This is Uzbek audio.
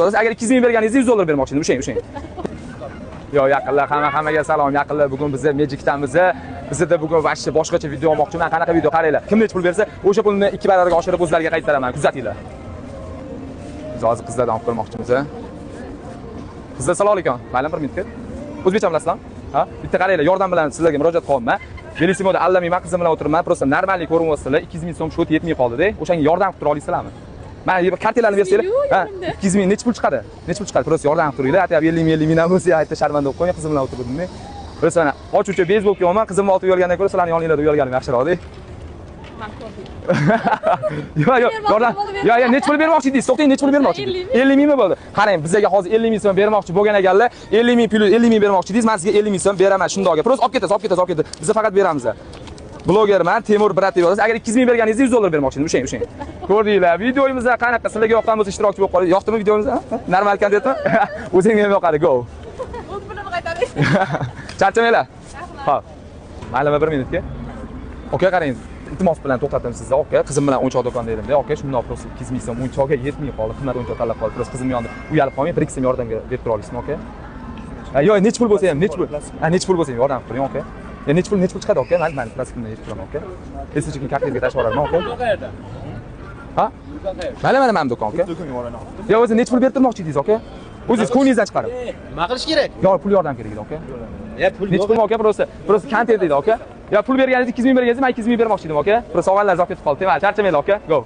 Agar 200 ming berganingizda 100 dollar bermoqchi edim. O'shang. Yo, yaqinlar, hammaga salom. Yaqinlar, bugun biz Magicdamiz. Bizda bugun vashcha boshqacha video olmoqchiman. Qanaqa video qaranglar. Kim nech pul bersa, o'sha pulni 2 barobarga oshirib o'zlariga qaytaraman. Kuzatinglar. Biz hozir qizlardan olib qo'ymoqchimiz. Qizlar assalomu alaykum. Mayli, 1 minutga. O'zbekcha bilasizlarmi? Ha? Bitta qaranglar, yordam bilan sizlarga murojaat qilyapman. Belosimoda allamayman, qizim bilan o'tiribman. Prosta normalniy ko'rinyapsizlar. 200 ming so'm shot yetmay qoldi-da. O'shanga yordam qilib tura olasizlarmi? Mana kartalarni bersanglar, ha, 200 ming nech pul chiqadi? Nech pul chiqadi? Prosta yordam qilib turinglar. Aytib 50 ming bo'lsa, aytda sharmanda bo'lib qo'ying, qizim bilan o'tiribdim. Prosta mana ochuvchi bezbol kiyapman, qizimni olib uyalgandan ko'ra sizlarning yoninglarda uyalganim yaxshiroq-da. Yordam. Yo, nech pul bermoqchi edingiz? To'xtang, nech pul bermoqchi edingiz? 50 mingmi bo'ldi? Qarang, bizga hozir 50 ming so'm bermoqchi bo'lgan ekanlar, 50 ming plyus 50 ming bermoqchi edingiz, men sizga 50 ming so'm beraman shundoqga. Prosta olib ketasiz. Biz faqat beramiz. Blogerman Temur Bratov yozasiz. Agar 200 ming berganingizda 100 dollar bermoqchi edim. O'shang. Ko'rdinglar, videoyimizda qanaqa sizlarga yoqqan bo'lsa ishtirokchi bo'lib qoling. Yoqdimi videoyimiz? Normal kontentmi? O'zingizga ham yoqadi. Go. O'z pulimni qaytaring. Charchamanglar. Xo'p. Mayli, 1 minutga. Okay, qarang. Iltimos bilan to'xtatim sizni, okay. Qizim bilan o'yinchoq do'konda edim-da, okay. Shundoq prosta 200 ming so'm o'yinchoqga yetmay qoldi. Qimmat o'yinchoq tanlab qoldi. Prosta qizimning yonida uyalib qolmang, 1-2 so'm yordamga berib tura olasizmi, okay? Yo'q, nech pul bo'lsa ham, nech pul. Nech pul bo'lsa ham yordam qiling, okay. Ya nech pul chiqadi, okay? Mayli, plastikni yechib turaman, okay? Esichki kartangizga tashlab yuboraman, okay? Ha? Mayli, mana do'kon, okay? Yo, o'zi nech pul berib turmoqchi edingiz, okay? O'zingiz qo'lingizdan chiqarib. Nima qilish kerak? Yo, pul yordam kerak edi, okay? Ya, pul nech pul, okay? Prosta kontent edi, okay? Ya, pul berganingiz 200 ming berganingiz, men 200 ming bermoqchi edim, okay? Prosta savollar zot ketib qoldi. Charchamanglar, okay? Go.